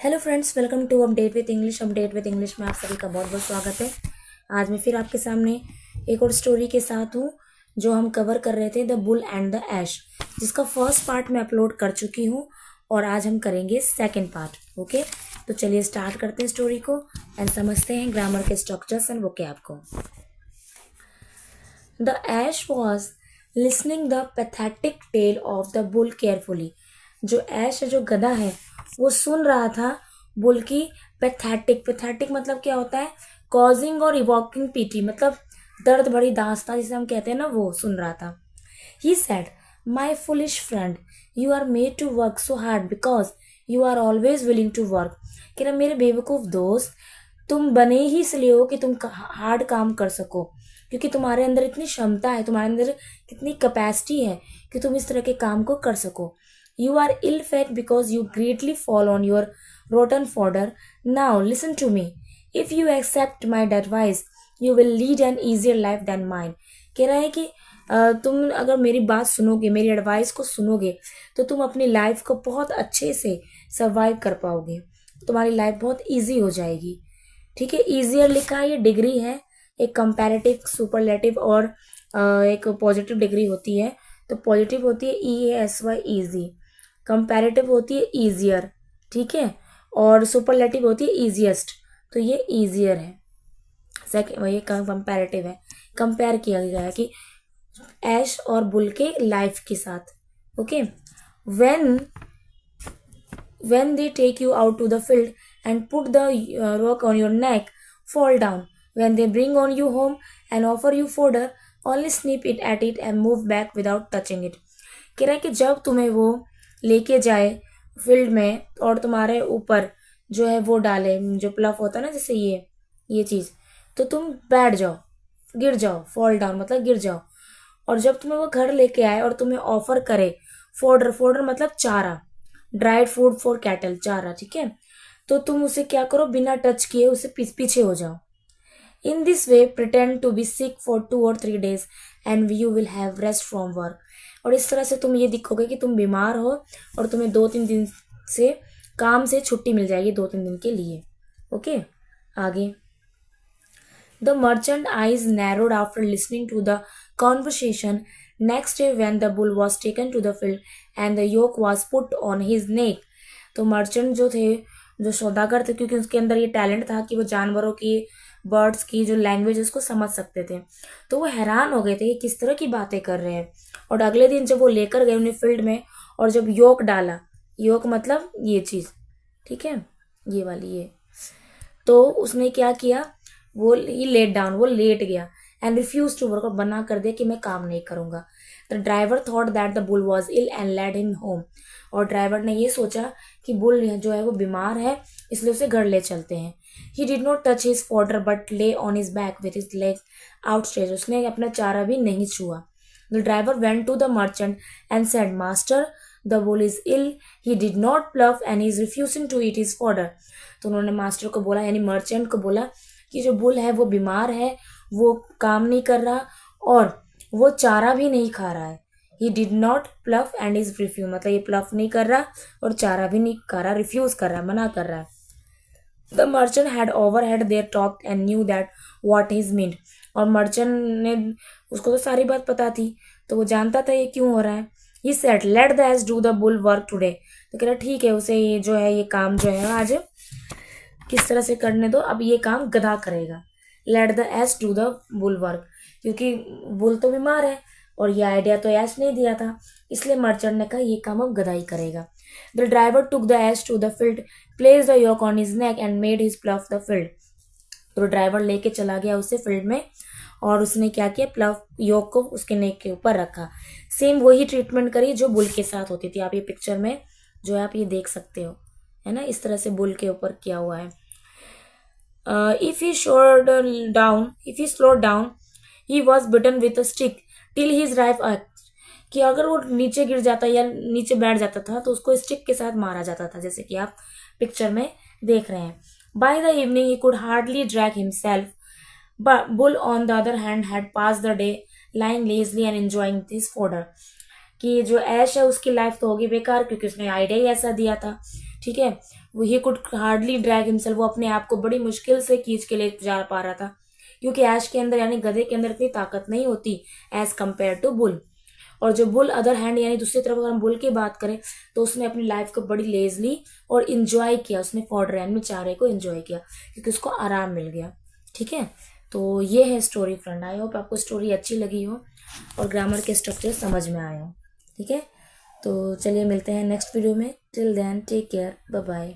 Hello friends, welcome to update with English में आप सभी का बहुत बहुत स्वागत है। आज मैं फिर आपके सामने एक और स्टोरी के साथ हूँ जो हम कवर कर रहे थे, द बुल एंड द ऐश, जिसका फर्स्ट पार्ट मैं अपलोड कर चुकी हूँ और आज हम करेंगे सेकंड पार्ट। ओके, तो चलिए स्टार्ट करते हैं स्टोरी को एंड समझते हैं ग्रामर के स्ट्रक्चर्स एंड वोकैब को। The ass was listening the pathetic tale of the bull carefully. जो ऐश है, जो गधा है, वो सुन रहा था बुल की पैथेटिक मतलब क्या होता है, कॉजिंग और इवॉकिंग पीटी, मतलब दर्द भरी दास्तां जिसे हम कहते हैं ना, वो सुन रहा था। He said, my foolish friend, you are made to work so hard because you are always willing to work. कह रहा, मेरे बेवकूफ़ दोस्त, तुम बने ही इसलिए हो कि तुम हार्ड काम कर सको, क्योंकि तुम्हारे अंदर इतनी क्षमता है, तुम्हारे अंदर कितनी कैपेसिटी है कि तुम इस तरह के काम को कर सको। You are ill-fed because you greatly fall on your rotten fodder. Now listen to me. If you accept my advice, you will lead an easier life than mine. कह रहा है कि तुम अगर मेरी बात सुनोगे, मेरी एडवाइस को सुनोगे, तो तुम अपनी लाइफ को बहुत अच्छे से सर्वाइव कर पाओगे, तुम्हारी लाइफ बहुत इजी हो जाएगी। ठीक है, ईजियर लिखा है, ये डिग्री है, एक कंपैरेटिव, सुपरलेटिव और एक पॉजिटिव डिग्री होती है। तो पॉजिटिव होती है EASY, ईजी। कंपैरेटिव होती है ईजियर, ठीक है, और सुपरलेटिव होती है ईजिएस्ट। तो ये ईजियर है, सेकंड ये कंपैरेटिव है, कंपेयर किया गया है कि ऐश और बुल के लाइफ के साथ। Okay, when they take you out to the field and put the rock on your neck, fall down. When they bring on you home and offer you fodder, only snip it at it and move back without touching it. कह रहा है कि जब तुम्हें वो लेके जाए field में और तुम्हारे ऊपर जो है वो डाले, जो प्लफ होता है ना, जैसे ये चीज़, तो तुम बैठ जाओ, गिर जाओ, फॉल डाउन मतलब गिर जाओ। और जब तुम्हें वो घर लेके आए और तुम्हें ऑफर करे फोडर मतलब चारा, ड्राइड फूड फॉर कैटल, चारा, ठीक है, तो तुम उसे क्या करो, बिना टच किए उसे पीछे हो जाओ। In this way pretend to be sick for 2 or 3 days and you will have rest from work. और इस तरह से तुम ये दिखोगे कि तुम बीमार हो और तुम्हें 2-3 दिन से काम से छुट्टी मिल जाएगी, 2-3 दिन के लिए। ओके, आगे। The merchant eyes narrowed after listening to the conversation. Next day when the bull was taken to the field and the yoke was put on his neck. तो मर्चेंट जो थे, जो सौदागर थे, क्योंकि उसके अंदर ये टैलेंट था कि वो जानवरों की, बर्ड्स की जो लैंग्वेज उसको समझ सकते थे, तो वो हैरान हो गए थे कि किस तरह की बातें कर रहे हैं। और अगले दिन जब वो लेकर गए उन्हें फील्ड में, और जब योक डाला, योक मतलब ये चीज़, ठीक है, ये वाली ये, तो उसने क्या किया, वो ही लेट डाउन, वो लेट गया एंड रिफ्यूज टू वर्क, और बना कर दिया कि मैं काम नहीं करूँगा। The driver thought that the bull was ill and led him home. और ड्राइवर ने ये सोचा कि बुल जो है वो बीमार है, इसलिए उसे घर ले चलते हैं। He did not touch his fodder but lay on his back with his legs outstretched. उसने अपना चारा भी नहीं छुआ। The driver went to the merchant and said, Master, the bull is ill. He did not bluff and he is refusing to eat his fodder. तो उन्होंने master को बोला, यानी मर्चेंट को बोला कि जो बुल है वो बीमार है, वो काम नहीं कर रहा और वो चारा भी नहीं खा रहा है। He did not bluff and is refuse, मतलब ये प्लफ नहीं कर रहा और चारा भी नहीं खा रहा, रिफ्यूज कर रहा है, मना कर रहा है। The merchant had overheard their talk and knew that what is meant. और मर्चेंट ने, उसको तो सारी बात पता थी, तो वो जानता था ये क्यों हो रहा है। He said, let the ass do the bull work today. तो कह रहा ठीक है, उसे ये जो है, ये काम जो है आज किस तरह से करने दो, अब ये काम गधा करेगा। Let the ass do the bull work, क्योंकि बुल तो बीमार है और ये आइडिया तो ऐश ने दिया था, इसलिए मर्चेंट ने कहा ये काम अब गधा ही करेगा। The driver took the ass to the field, placed the yoke on his neck and made his plough the field. तो ड्राइवर लेके चला गया उसे फील्ड में और उसने क्या किया, प्लव योक को उसके नेक के ऊपर रखा। सेम वही ट्रीटमेंट करी जो बुल के साथ होती थी। आप ये पिक्चर में जो है आप ये देख सकते हो, है ना, इस तरह से बुल के ऊपर किया हुआ है। If he slowed down, he was beaten with a stick till his life ached. कि अगर वो नीचे गिर जाता या नीचे बैठ जाता था तो उसको स्टिक के साथ मारा जाता था, जैसे कि आप पिक्चर में देख रहे हैं। By the evening he could hardly drag himself, but Bull on the other hand had passed the day lying lazily and enjoying his fodder. कि जो ऐश है उसकी लाइफ तो होगी बेकार, क्योंकि उसने आइडिया ही ऐसा दिया था, ठीक है। वो he could hardly drag himself, वो अपने आप को बड़ी मुश्किल से खींच के ले जा पा रहा था, क्योंकि ऐश के अंदर यानी गधे के अंदर इतनी ताकत नहीं होती एज कम्पेयर टू बुल। और जो बुल अदर हैंड यानी दूसरी तरफ अगर हम बुल की बात करें तो उसने अपनी लाइफ को बड़ी लेजली और इंजॉय किया, उसने फॉडरैन में चारे को इंजॉय किया क्योंकि उसको आराम मिल गया। ठीक है, तो ये है स्टोरी फ्रेंड। आई होप आपको स्टोरी अच्छी लगी हो और ग्रामर के स्ट्रक्चर समझ में आए हो। ठीक है, तो चलिए मिलते हैं नेक्स्ट वीडियो में। Till then take care, bye bye.